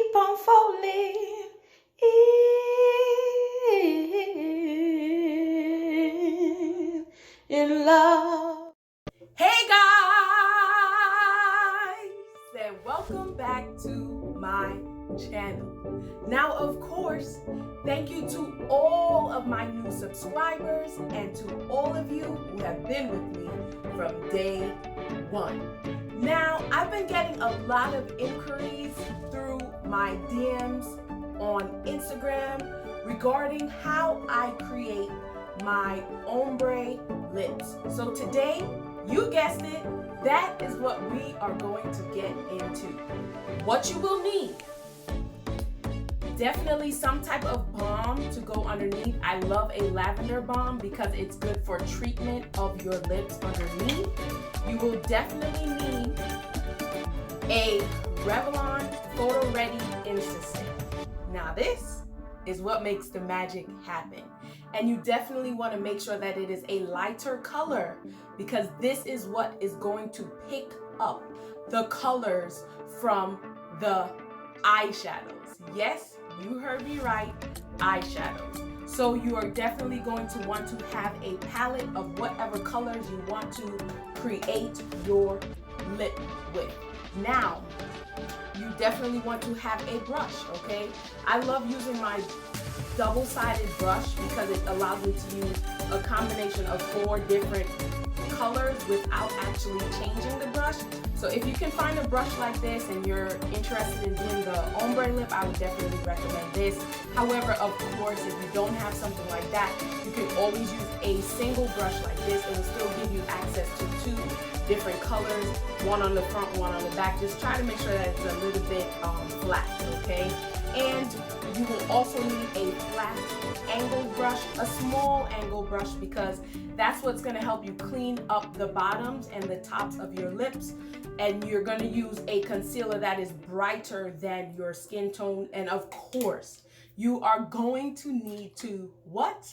keep on falling in love. Hey guys, and welcome back to my channel. Now, of course, thank you to all of my new subscribers and to all of you who have been with me from day one. Now, I've been getting a lot of inquiries through my DMs on Instagram regarding how I create my ombre lips. So today, you guessed it, that is what we are going to get into. What you will need: definitely some type of balm to go underneath. I love a lavender balm because it's good for treatment of your lips underneath. You will definitely need a Revlon Photo Ready Insta. Now this is what makes the magic happen. And you definitely want to make sure that it is a lighter color, because this is what is going to pick up the colors from the eyeshadows. Yes, you heard me right, eyeshadows. So you are definitely going to want to have a palette of whatever colors you want to create your lip with. Now, you definitely want to have a brush, okay? I love using my double-sided brush because it allows me to use a combination of 4 different colors without actually changing the brush. So if you can find a brush like this and you're interested in doing the ombre lip, I would definitely recommend this. However, of course, if you don't have something like that, you can always use a single brush like this. It will still give you access to 2 different colors, one on the front, one on the back. Just try to make sure that it's a little bit flat, okay? And you will also need a flat angled brush, a small angled brush, because that's what's going to help you clean up the bottoms and the tops of your lips. And you're going to use a concealer that is brighter than your skin tone. And of course, you are going to need to what?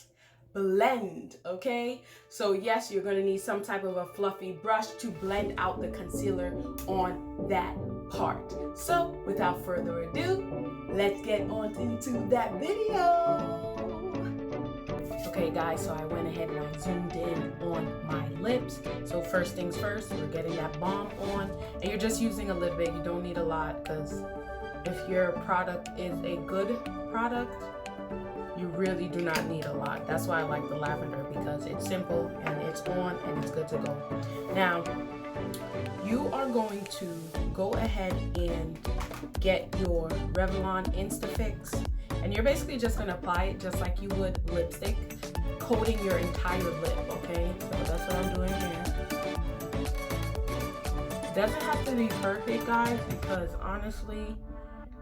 Blend, okay? So yes, you're going to need some type of a fluffy brush to blend out the concealer on that part. So without further ado, let's get on into that video. Okay guys, so I went ahead and I zoomed in on my lips. So first things first, we're getting that balm on, and you're just using a little bit. You don't need a lot, because if your product is a good product, you really do not need a lot. That's why I like the lavender, because it's simple and it's on and it's good to go. Now, you are going to go ahead and get your Revlon Instafix, and you're basically just going to apply it just like you would lipstick, coating your entire lip, okay? So that's what I'm doing here. It doesn't have to be perfect, guys, because honestly,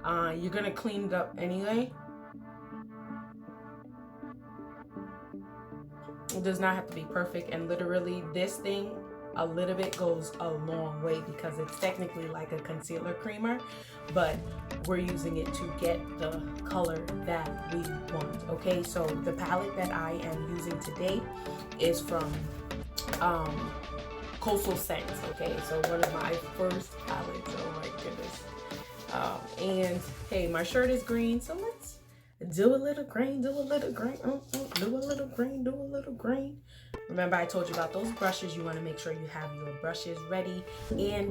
you're going to clean it up anyway. It does not have to be perfect, and literally this thing, a little bit goes a long way, because it's technically like a concealer creamer, but we're using it to get the color that we want, okay? So the palette that I am using today is from Coastal Scents, okay? So one of my first palettes, oh my goodness. And hey, my shirt is green, so let's do a little green, do a little green, do a little green, do a little green. Remember, I told you about those brushes. You want to make sure you have your brushes ready, and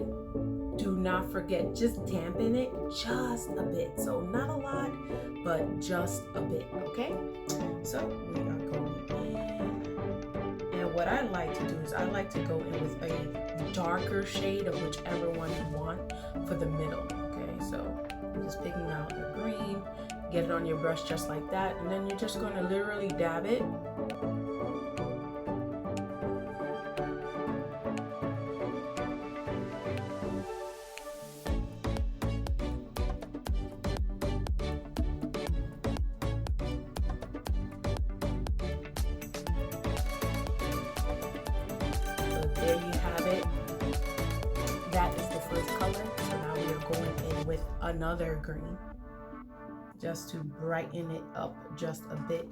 do not forget, just dampen it just a bit. So not a lot, but just a bit, okay? So we are going in, and what I like to do is I like to go in with a darker shade of whichever one you want for the middle, okay? So I'm just picking out a green. Get it on your brush just like that, and then you're just going to literally dab it. So there you have it. That is the first color. So now we are going in with another green, just to brighten it up just a bit,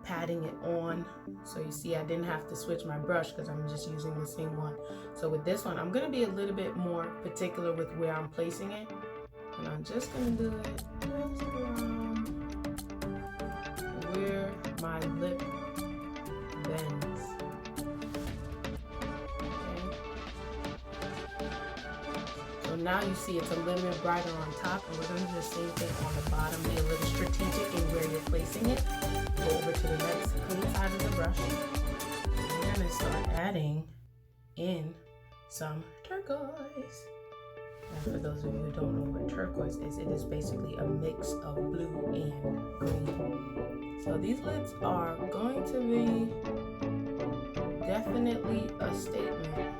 patting it on. So you see, I didn't have to switch my brush because I'm just using the same one. So with this one, I'm going to be a little bit more particular with where I'm placing it. And I'm just gonna do it just around where my lip bends. Okay. So now you see it's a little bit brighter on top, and we're gonna do the same thing on the bottom. Be a little strategic in where you're placing it. Go over to the next clean side of the brush. We're gonna start adding in some turquoise. And for those of you who don't know what turquoise is, it is basically a mix of blue and green. So these lids are going to be definitely a statement.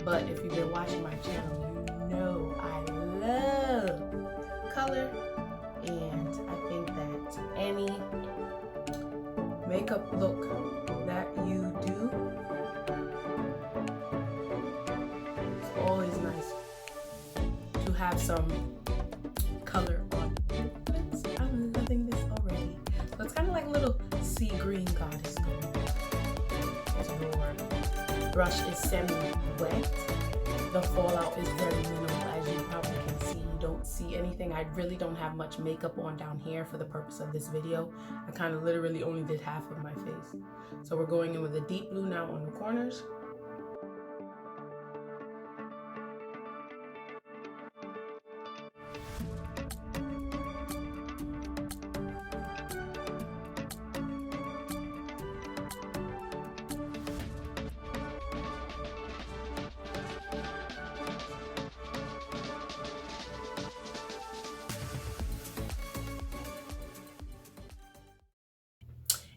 But if you've been watching my channel, you know I love color, and I think that any makeup look that you do, it's always nice to have some color on your lips. I'm loving this already. So it's kind of like a little sea green goddess going on. As your brush is semi-wet, the fallout is very minimal, as you probably can see. You don't see anything. I really don't have much makeup on down here for the purpose of this video. I kind of literally only did half of my face. So we're going in with a deep blue now on the corners.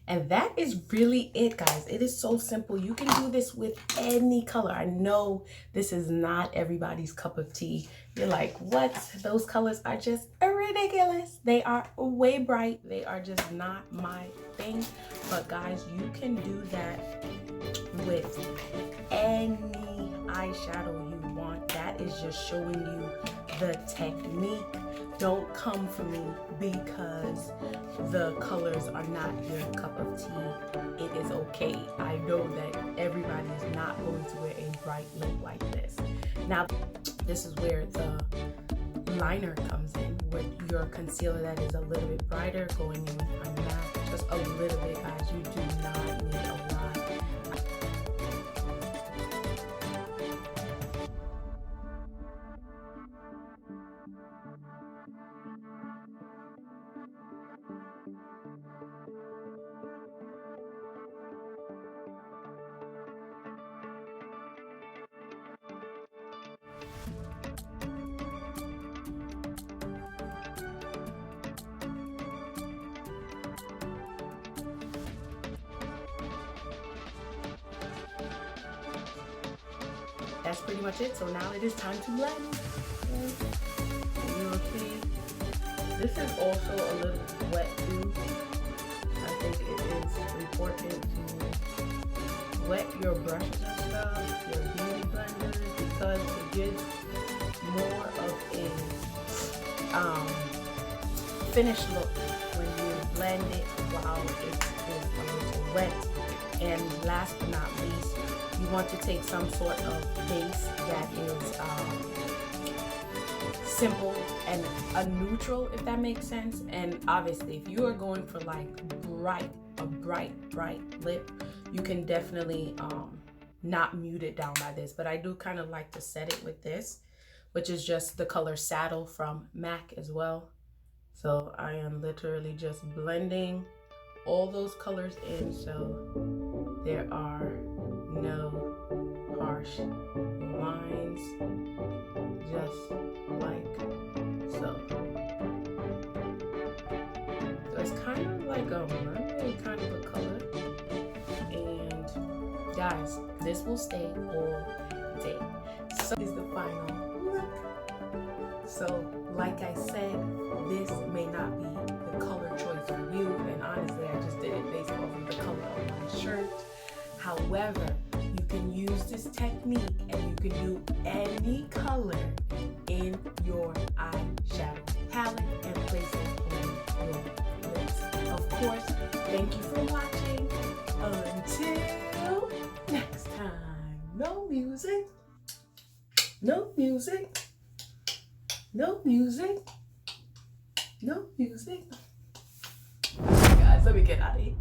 And that is really it, guys. It is so simple. You can do this with any color. I know this is not everybody's cup of tea. You're like, what? Those colors are just ridiculous. They are way bright. They are just not my thing. But guys, you can do that with any eyeshadow you want. That is just showing you the technique. Don't come for me because the colors are not your cup of tea. It is okay. I know that everybody is not going to wear a bright lip like this. Now, this is where the liner comes in, with your concealer that is a little bit brighter, going in with my MAC. Just a little bit, guys. You do not need a lot. That's pretty much it. So now it is time to blend. You'll see this is also a little wet too. I think it is important to wet your brushes and stuff, your beauty blenders, because it gives more of a finished look when you blend it while it is a little wet. And last but not least, you want to take some sort of base that is simple and a neutral, if that makes sense. And obviously, if you are going for like a bright lip, you can definitely not mute it down by this. But I do kind of like to set it with this, which is just the color Saddle from MAC as well. So I am literally just blending all those colors in, so there are no harsh lines, just like so. So it's kind of like a mermaid kind of a color, and guys, this will stay all day. So this is the final look. So like I said, this may not be the color choice for you, and honestly I just did it based off of the color of my shirt. However, you can use this technique and you can do any color in your eyeshadow palette and place it on your lips. Of course, thank you for watching. Until next time, no music. No music. No music. Guys, let me get out of here.